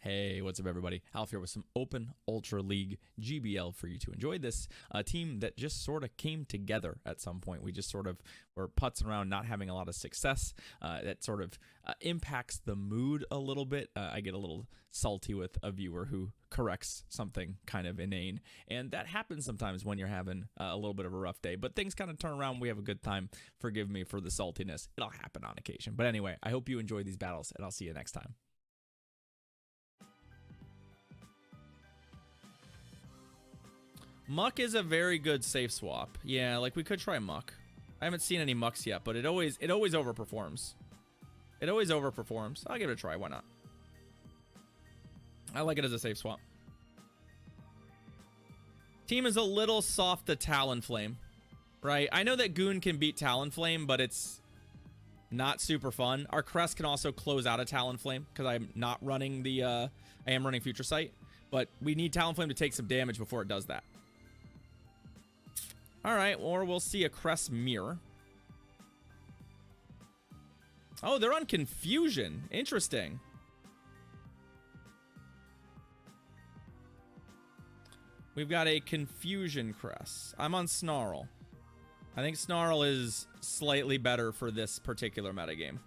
Hey, what's up, everybody? Alf here with some Open Ultra League GBL for you to enjoy. This team that just sort of came together at some point. We just sort of were putzing around, not having a lot of success. That sort of impacts the mood a little bit. I get a little salty with a viewer who corrects something kind of inane, and that happens sometimes when you're having a little bit of a rough day. But things kind of turn around. We have a good time. Forgive me for the saltiness. It'll happen on occasion. But anyway, I hope you enjoy these battles, and I'll see you next time. Muck is a very good safe swap. Yeah, like we could try Muck. I haven't seen any Mucks yet, but it always overperforms. It always overperforms. I'll give it a try. Why not? I like it as a safe swap. Team is a little soft to Talonflame, right? I know that Goon can beat Talonflame, but it's not super fun. Our Crest can also close out a Talonflame because I'm not running the I am running Future Sight, but we need Talonflame to take some damage before it does that. All right, or we'll see a Crest Mirror. Oh, they're on Confusion. Interesting. We've got a Confusion Crest. I'm on Snarl. I think Snarl is slightly better for this particular metagame.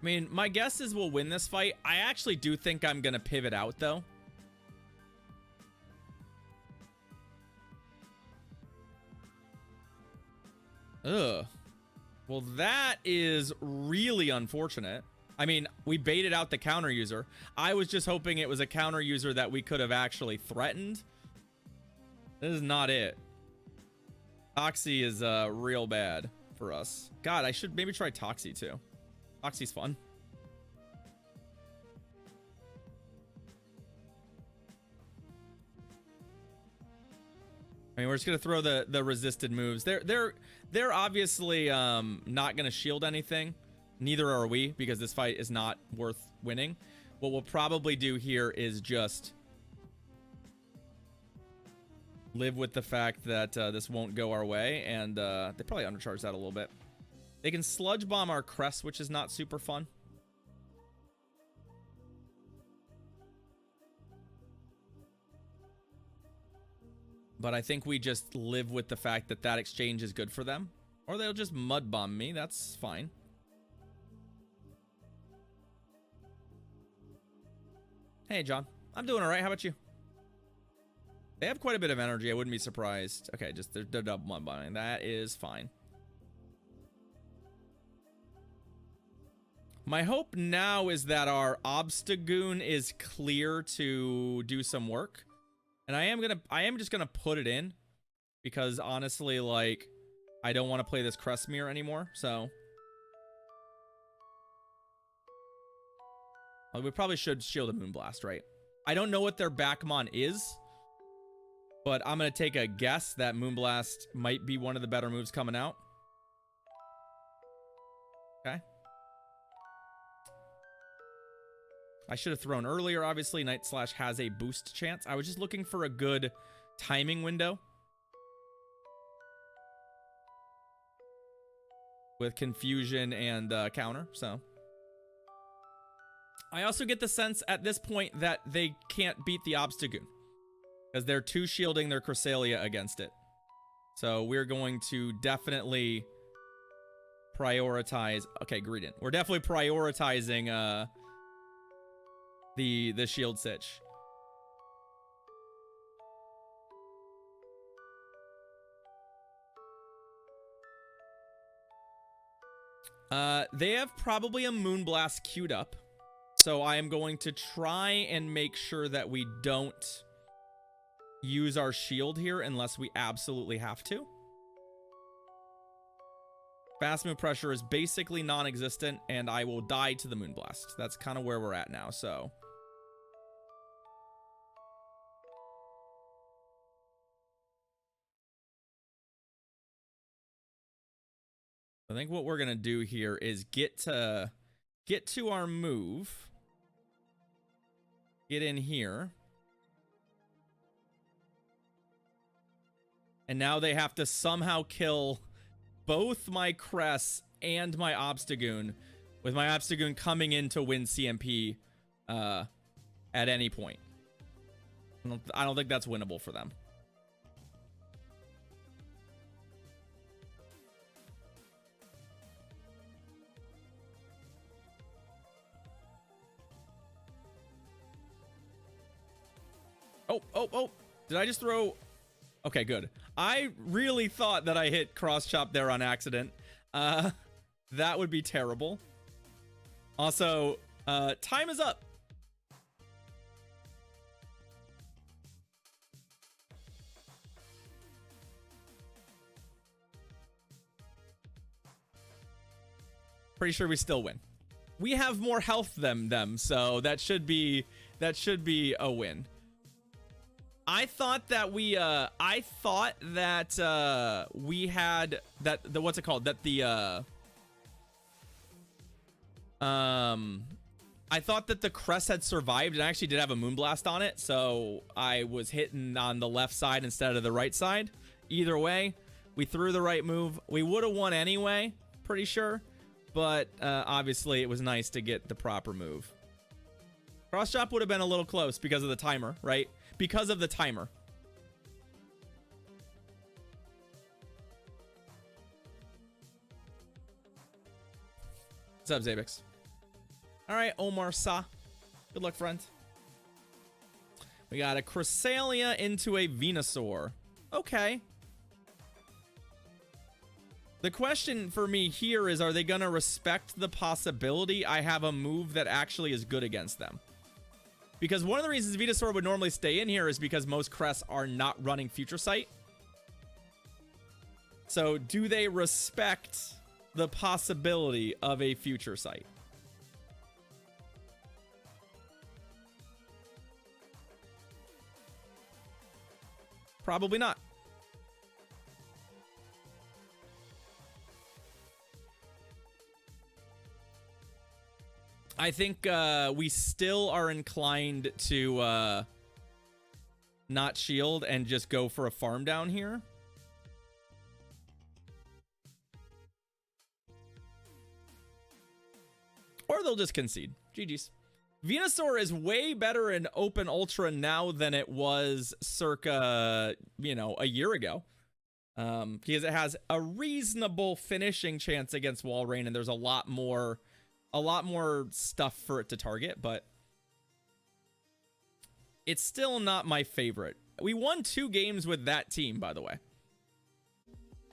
I mean, my guess is we'll win this fight. I actually do think I'm going to pivot out, though. Ugh. Well, that is really unfortunate. I mean, we baited out the counter user. I was just hoping it was a counter user that we could have actually threatened. This is not it. Toxie is real bad for us. God, I should maybe try Toxie, too. Toxie's fun. I mean, we're just gonna throw the resisted moves. They're obviously not gonna shield anything. Neither are we, because this fight is not worth winning. What we'll probably do here is just live with the fact that this won't go our way, and they probably undercharge that a little bit. They can sludge bomb our Crest, which is not super fun. But I think we just live with the fact that that exchange is good for them. Or they'll just mud bomb me. That's fine. Hey, John. I'm doing all right. How about you? They have quite a bit of energy. I wouldn't be surprised. Okay, just they're double mud bombing. That is fine. My hope now is that our Obstagoon is clear to do some work. And I am just gonna put it in, because honestly, like, I don't want to play this Crest Mirror anymore, so well, we probably should shield a Moonblast, right? I don't know what their Backmon is, but I'm gonna take a guess that Moonblast might be one of the better moves coming out. Okay. I should have thrown earlier, obviously. Night Slash has a boost chance. I was just looking for a good timing window with Confusion and counter, so. I also get the sense at this point that they can't beat the Obstagoon, because they're two shielding their Cresselia against it. So we're going to definitely prioritize. Okay, Greedent. We're definitely prioritizing the shield sitch. They have probably a Moonblast queued up, so I am going to try and make sure that we don't use our shield here unless we absolutely have to. Fast move pressure is basically non-existent, and I will die to the Moonblast. That's kind of where we're at now, so. I think what we're gonna do here is get to our move. Get in here. And now they have to somehow kill both my crests and my Obstagoon, with my Obstagoon coming in to win CMP at any point. I don't think that's winnable for them. Oh, did I just throw? Okay, good. I really thought that I hit cross chop there on accident. That would be terrible. Also, time is up. Pretty sure we still win. We have more health than them, so that should be a win. I thought that we had that what's it called? That I thought that the crest had survived, and I actually did have a Moonblast on it, so I was hitting on the left side instead of the right side. Either way, we threw the right move. We would have won anyway, pretty sure, but obviously it was nice to get the proper move. Cross chop would have been a little close because of the timer, right? Because of the timer. What's up, Zabix? All right, Omar Sa. Good luck, friend. We got a Cresselia into a Venusaur. Okay. The question for me here is, are they going to respect the possibility I have a move that actually is good against them? Because one of the reasons Venusaur would normally stay in here is because most crests are not running Future Sight. So do they respect the possibility of a Future Sight? Probably not. I think we still are inclined to not shield and just go for a farm down here. Or they'll just concede. GG's. Venusaur is way better in Open Ultra now than it was circa, a year ago. Because it has a reasonable finishing chance against Walrein, and there's a lot more stuff for it to target, but it's still not my favorite. We won 2 games with that team, by the way.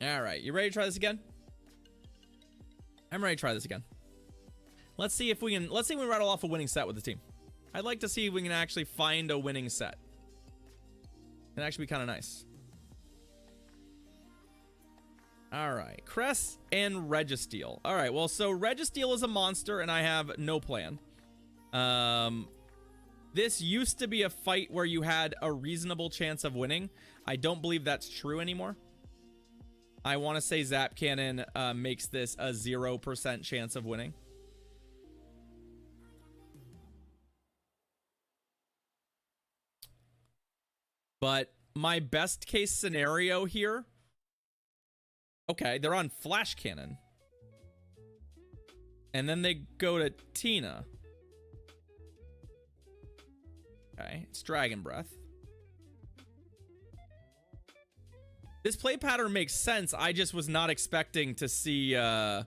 All right, you ready to try this again? I'm ready to try this again. Let's see if we can rattle off a winning set with the team. I'd like to see if we can actually find a winning set. It'd actually be kind of nice. All right, Cress and Registeel. All right, well, so Registeel is a monster, and I have no plan. This used to be a fight where you had a reasonable chance of winning. I don't believe that's true anymore. I want to say Zap Cannon makes this a 0% chance of winning. But my best case scenario here... Okay, they're on Flash Cannon. And then they go to Tina. Okay, it's Dragon Breath. This play pattern makes sense. I just was not expecting to see... I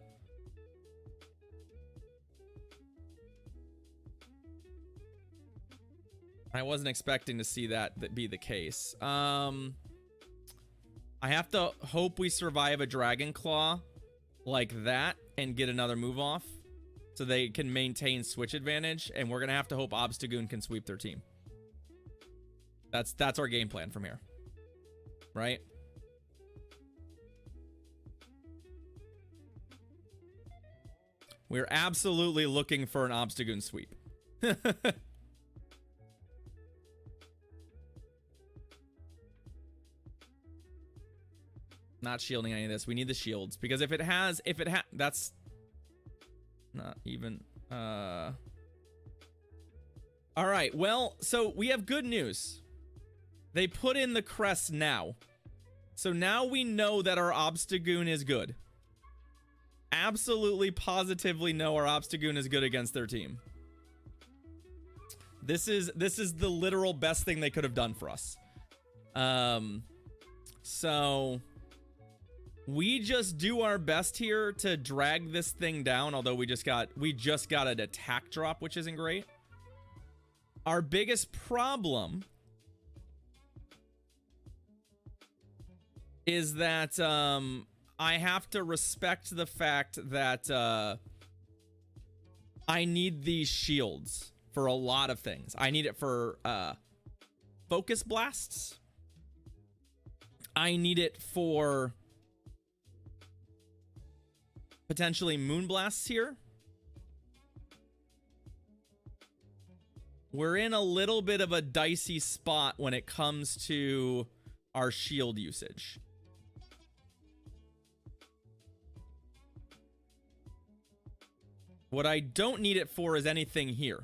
wasn't expecting to see that be the case. I have to hope we survive a Dragon Claw like that and get another move off so they can maintain switch advantage, and we're gonna have to hope Obstagoon can sweep their team. That's our game plan from here, right? We're absolutely looking for an Obstagoon sweep. Not shielding any of this. We need the shields because if it has, that's not even, all right. Well, so we have good news. They put in the crest now. So now we know that our Obstagoon is good. absolutely positively know our Obstagoon is good against their team. This is the literal best thing they could have done for us. So we just do our best here to drag this thing down, although we just got an attack drop, which isn't great. Our biggest problem is that I have to respect the fact that I need these shields for a lot of things. I need it for focus blasts. I need it for potentially moon blasts here. We're in a little bit of a dicey spot when it comes to our shield usage. What I don't need it for is anything here.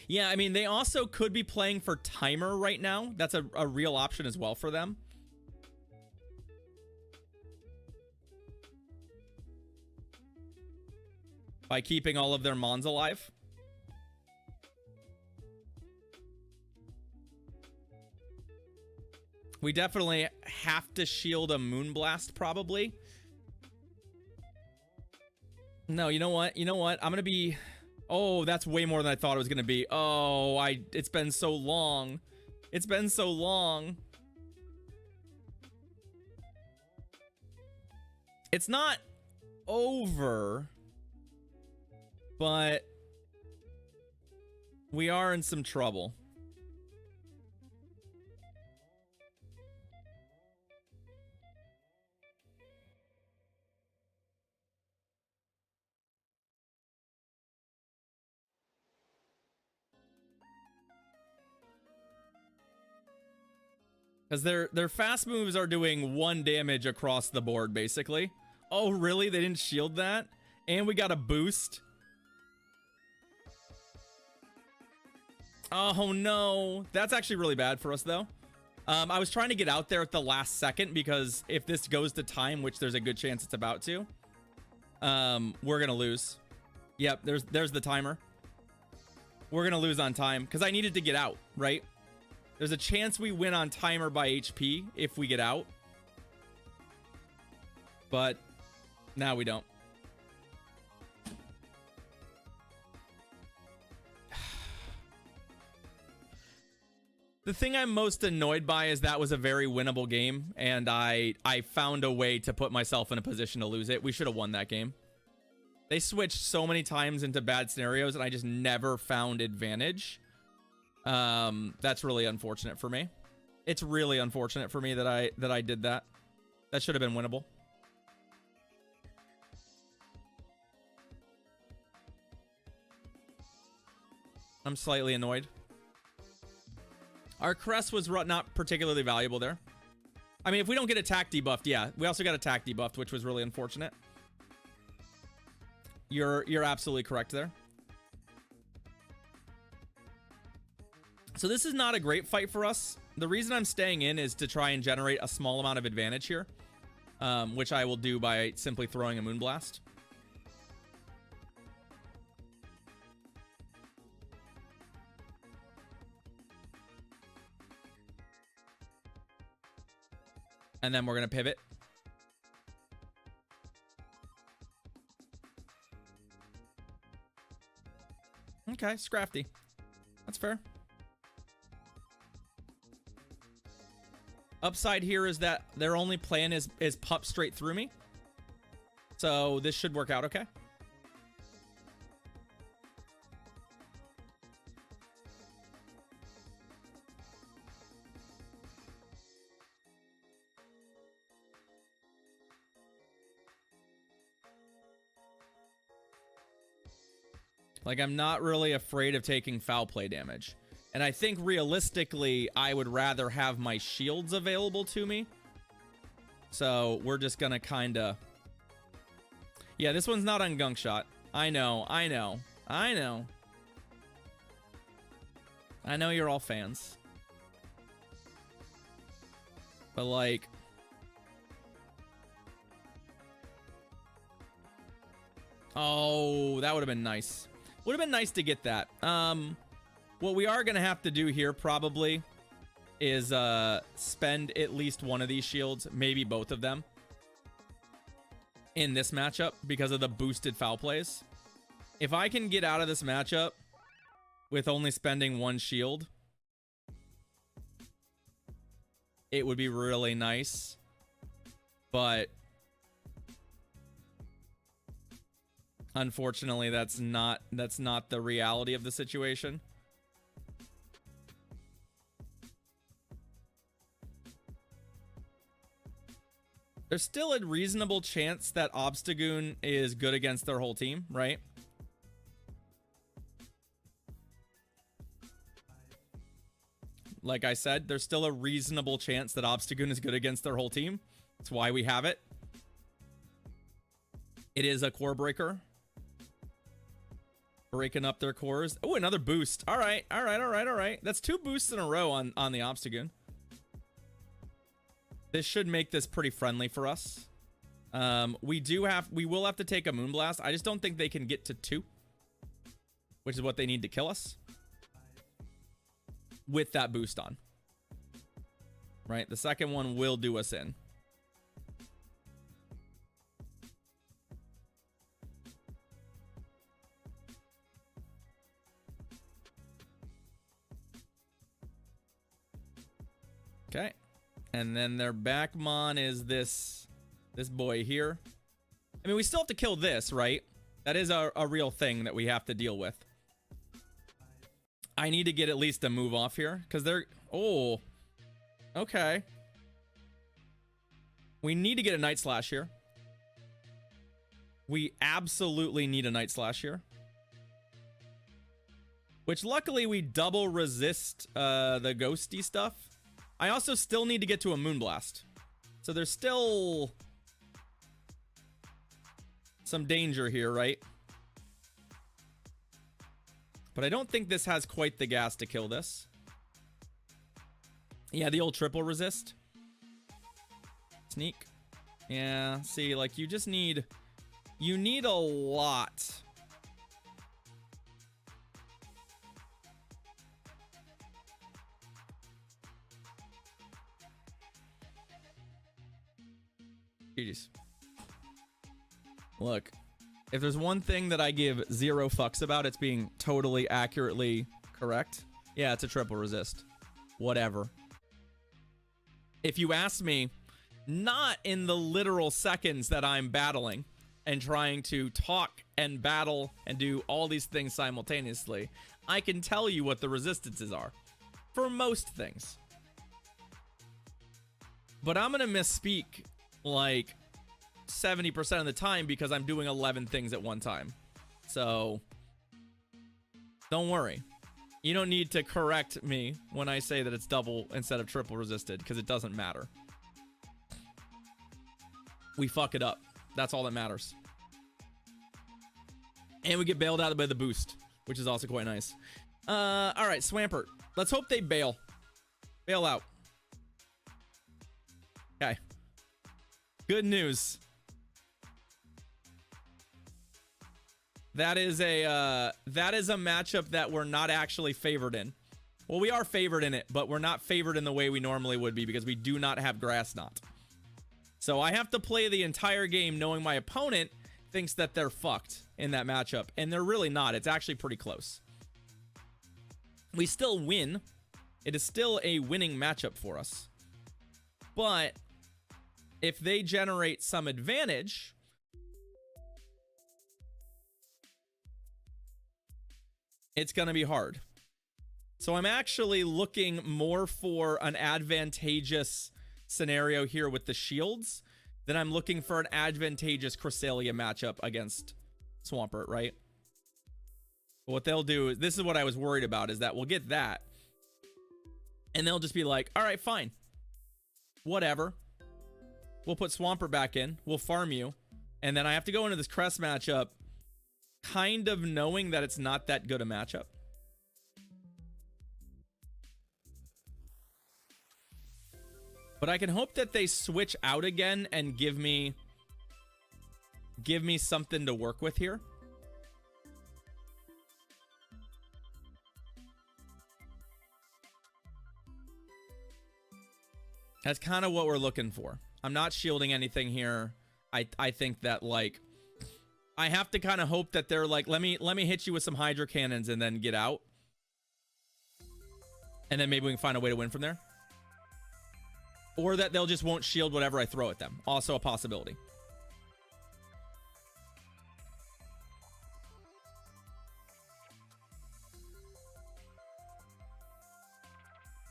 Yeah, I mean, they also could be playing for timer right now. That's a real option as well for them. By keeping all of their mons alive. We definitely have to shield a Moonblast, probably. No, you know what? You know what? I'm going to be... Oh, that's way more than I thought it was going to be. Oh, it's been so long. It's been so long. It's not over, but we are in some trouble. Because their fast moves are doing 1 damage across the board, basically. Oh, really? They didn't shield that? And we got a boost. Oh, no. That's actually really bad for us, though. I was trying to get out there at the last second, because if this goes to time, which there's a good chance it's about to, we're going to lose. Yep, there's the timer. We're going to lose on time, because I needed to get out, right? There's a chance we win on timer by HP if we get out. But now we don't. The thing I'm most annoyed by is that was a very winnable game, and I found a way to put myself in a position to lose it. We should have won that game. They switched so many times into bad scenarios, and I just never found advantage. That's really unfortunate for me. It's really unfortunate for me that I did that. That should have been winnable. I'm slightly annoyed. Our crest was not particularly valuable there. I mean, if we don't get attack debuffed, yeah. We also got attack debuffed, which was really unfortunate. You're absolutely correct there. So this is not a great fight for us. The reason I'm staying in is to try and generate a small amount of advantage here, which I will do by simply throwing a Moonblast. And then we're going to pivot. Okay, Scrafty. That's fair. Upside here is that their only plan is pup straight through me. So this should work out okay. Like, I'm not really afraid of taking foul play damage. And I think realistically, I would rather have my shields available to me. So we're just gonna kinda... Yeah, this one's not on Gunk Shot. I know. I know you're all fans. But like... Oh, that would have been nice. Would have been nice to get that. What we are going to have to do here probably is spend at least one of these shields, maybe both of them, in this matchup because of the boosted foul plays. If I can get out of this matchup with only spending one shield, it would be really nice. But unfortunately, that's not the reality of the situation. There's still a reasonable chance that Obstagoon is good against their whole team, right? Like I said, there's still a reasonable chance that Obstagoon is good against their whole team. That's why we have it. It is a core breaker. Breaking up their cores. Oh, another boost. All right, all right, all right, all right. That's 2 boosts in a row on the Obstagoon. This should make this pretty friendly for us. We will have to take a Moonblast. I just don't think they can get to 2, which is what they need to kill us with that boost on. Right? The second one will do us in. Okay. And then their backmon is this boy here. I mean, we still have to kill this, right? That is a real thing that we have to deal with. I need to get at least a move off here because they're... Oh. Okay. We need to get a Night Slash here. We absolutely need a Night Slash here. Which luckily we double resist the ghosty stuff. I also still need to get to a Moonblast. So there's still some danger here, right? But I don't think this has quite the gas to kill this. Yeah, the old triple resist. Sneak. Yeah, see, like you just need... You need a lot. GG's. Look, if there's one thing that I give 0 fucks about, it's being totally accurately correct. Yeah, it's a triple resist. Whatever. If you ask me, not in the literal seconds that I'm battling and trying to talk and battle and do all these things simultaneously, I can tell you what the resistances are for most things. But I'm gonna misspeak like 70% of the time because I'm doing 11 things at one time. So don't worry. You don't need to correct me when I say that it's double instead of triple resisted because it doesn't matter. We fuck it up. That's all that matters. And we get bailed out by the boost, which is also quite nice. All right, Swampert. Let's hope they bail. Bail out. Okay. Good news. That is a matchup that we're not actually favored in. Well, we are favored in it, but we're not favored in the way we normally would be because we do not have Grass Knot. So I have to play the entire game knowing my opponent thinks that they're fucked in that matchup, and they're really not. It's actually pretty close. We still win. It is still a winning matchup for us. But if they generate some advantage, it's going to be hard. So I'm actually looking more for an advantageous scenario here with the shields than I'm looking for an advantageous Cresselia matchup against Swampert, right? But what they'll do, this is what I was worried about, is that we'll get that. And they'll just be like, all right, fine. Whatever. We'll put Swampert back in. We'll farm you. And then I have to go into this Crest matchup kind of knowing that it's not that good a matchup. But I can hope that they switch out again and give me give me something to work with here. That's kind of what we're looking for. I'm not shielding anything here. I think that, like, I have to kind of hope that they're like, let me hit you with some Hydro Cannons and then get out. And then maybe we can find a way to win from there. Or that they'll just won't shield whatever I throw at them. Also a possibility.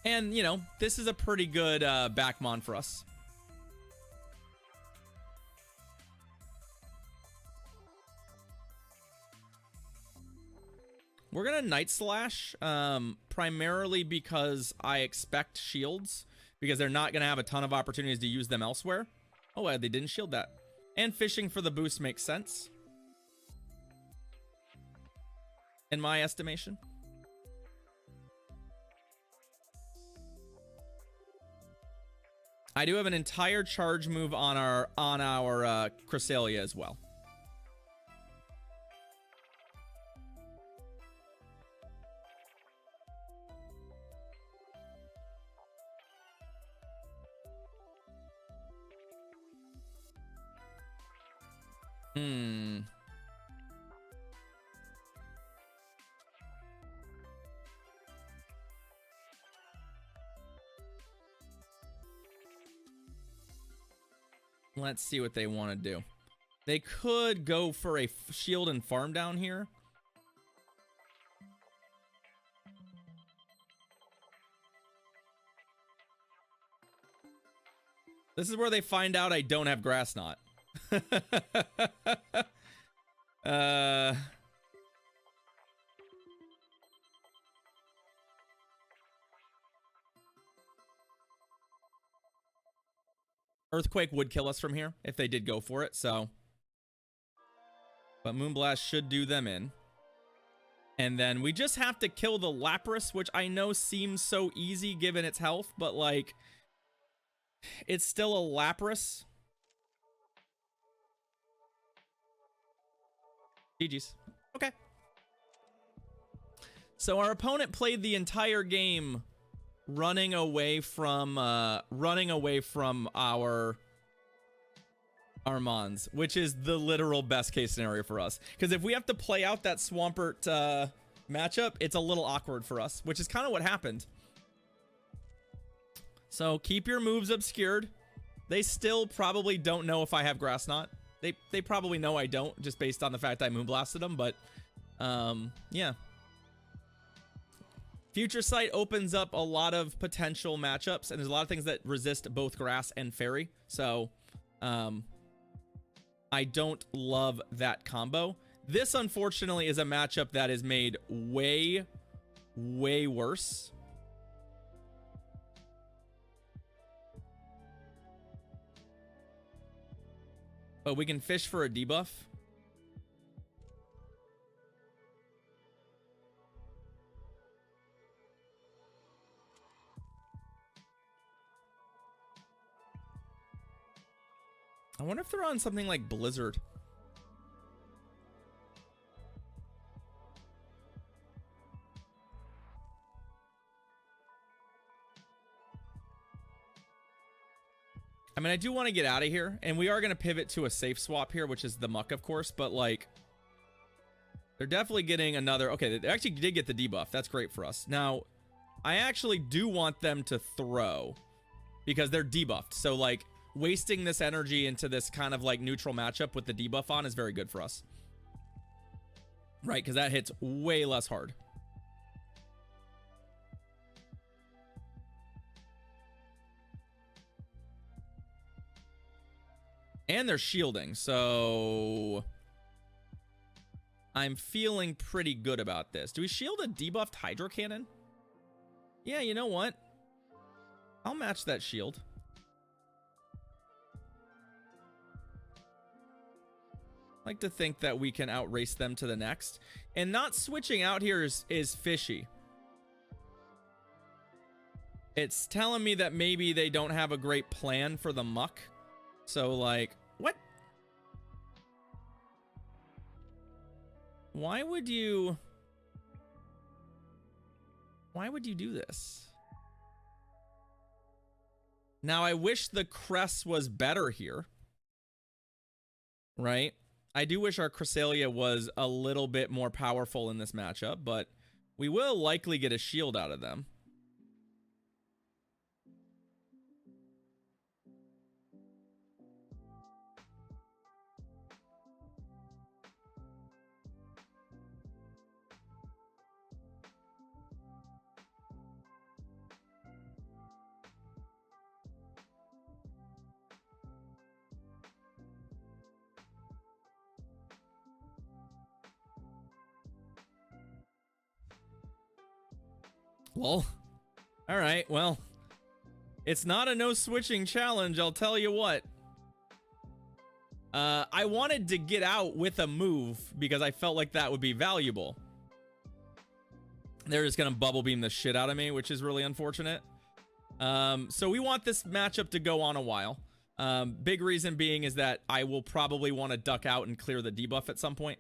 And, you know, this is a pretty good backmon for us. We're going to Night Slash, primarily because I expect shields, because they're not going to have a ton of opportunities to use them elsewhere. Oh, they didn't shield that. And fishing for the boost makes sense, in my estimation. I do have an entire charge move on our Cresselia as well. Let's see what they want to do. They could go for a shield and farm down here. This is where they find out I don't have Grass Knot. Earthquake would kill us from here if they did go for it, so. But Moonblast should do them in. And then we just have to kill the Lapras, which I know seems so easy given its health, but, like, it's still a Lapras. GG's. Okay. So our opponent played the entire game running away from our Mons, which is the literal best case scenario for us. Because if we have to play out that Swampert matchup, it's a little awkward for us, which is kind of what happened. So keep your moves obscured. They still probably don't know if I have Grass Knot. They probably know I don't, just based on the fact I Moonblasted them, but yeah. Future Sight opens up a lot of potential matchups, and there's a lot of things that resist both Grass and Fairy, so I don't love that combo. This, unfortunately, is a matchup that is made way, way worse. But we can fish for a debuff. I wonder if they're on something like Blizzard. I mean, I do want to get out of here, and we are going to pivot to a safe swap here, which is the Muck, of course, but, like, they're definitely getting another... Okay, they actually did get the debuff. That's great for us. Now, I actually do want them to throw, because they're debuffed. So, like, wasting this energy into this kind of, like, neutral matchup with the debuff on is very good for us. Right, because that hits way less hard. And they're shielding, so I'm feeling pretty good about this. Do we shield a debuffed Hydro Cannon? Yeah, you know what? I'll match that shield. I like to think that we can outrace them to the next. And not switching out here is fishy. It's telling me that maybe they don't have a great plan for the Muck. So, like, what? Why would you do this? Now, I wish the Cress was better here. Right? I do wish our Cresselia was a little bit more powerful in this matchup, but we will likely get a shield out of them. Well, all right, well, it's not a no switching challenge, I'll tell you what. I wanted to get out with a move because I felt like that would be valuable. They're just gonna bubble beam the shit out of me, which is really unfortunate. So we want this matchup to go on a while. Big reason being is that I will probably want to duck out and clear the debuff at some point.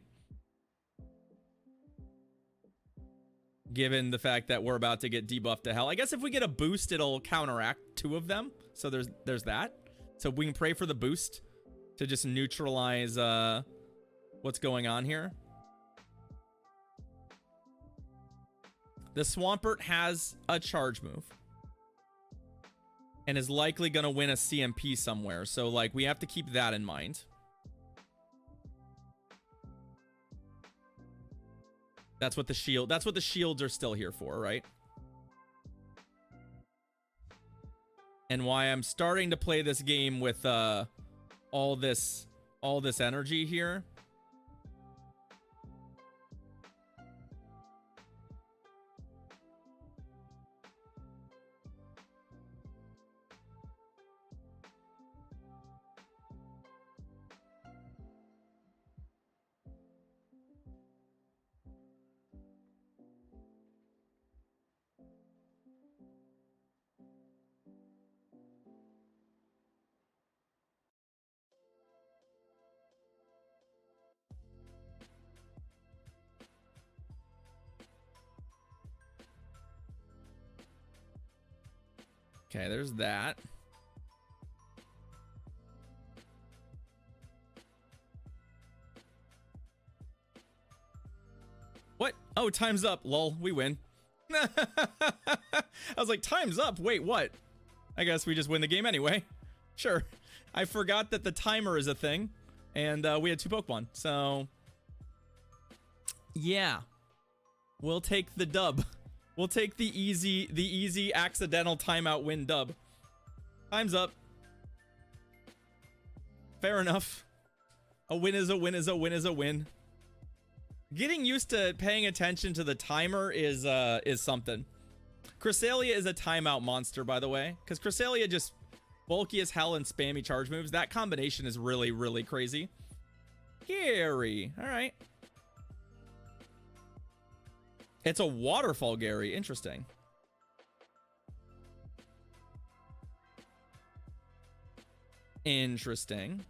Given the fact that we're about to get debuffed to hell. I guess if we get a boost, it'll counteract 2 of them. So there's that. So we can pray for the boost to just neutralize what's going on here. The Swampert has a charge move. And is likely going to win a CMP somewhere. So, like, we have to keep that in mind. That's what the shields are still here for, right? And why I'm starting to play this game with all this energy here. Okay, there's that. What? Oh, time's up. Lol, we win. I was like, time's up. Wait, what? I guess we just win the game anyway. Sure. I forgot that the timer is a thing. And we had 2 Pokemon. So, yeah. We'll take the dub. We'll take the easy accidental timeout win dub. Time's up. Fair enough. A win is a win is a win is a win. Getting used to paying attention to the timer is something. Cresselia is a timeout monster, by the way, because Cresselia just bulky as hell and spammy charge moves. That combination is really, really crazy. Gary. All right. It's a waterfall, Gary. Interesting. Interesting.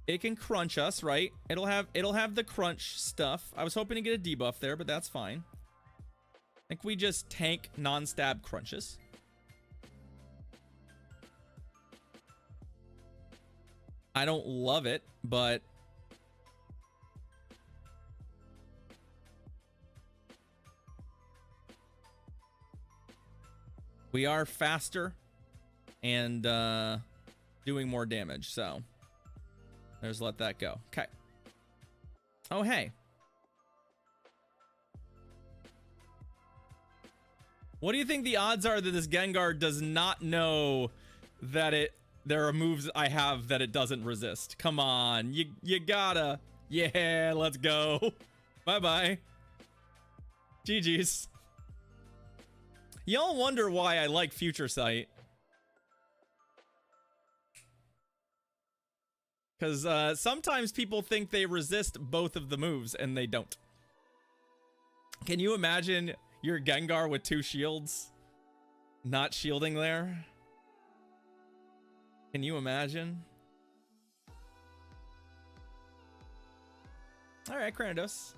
It can crunch us, right? It'll have the crunch stuff. I was hoping to get a debuff there, but that's fine. I think we just tank non-stab crunches. I don't love it, but we are faster and doing more damage, so there's let that go. Okay. Oh, hey. What do you think the odds are that this Gengar does not know that there are moves I have that it doesn't resist? Come on, you gotta. Yeah, let's go. Bye-bye. GG's. Y'all wonder why I like Future Sight. Because sometimes people think they resist both of the moves, and they don't. Can you imagine your Gengar with 2 shields not shielding there? Can you imagine? All right, Cranidos.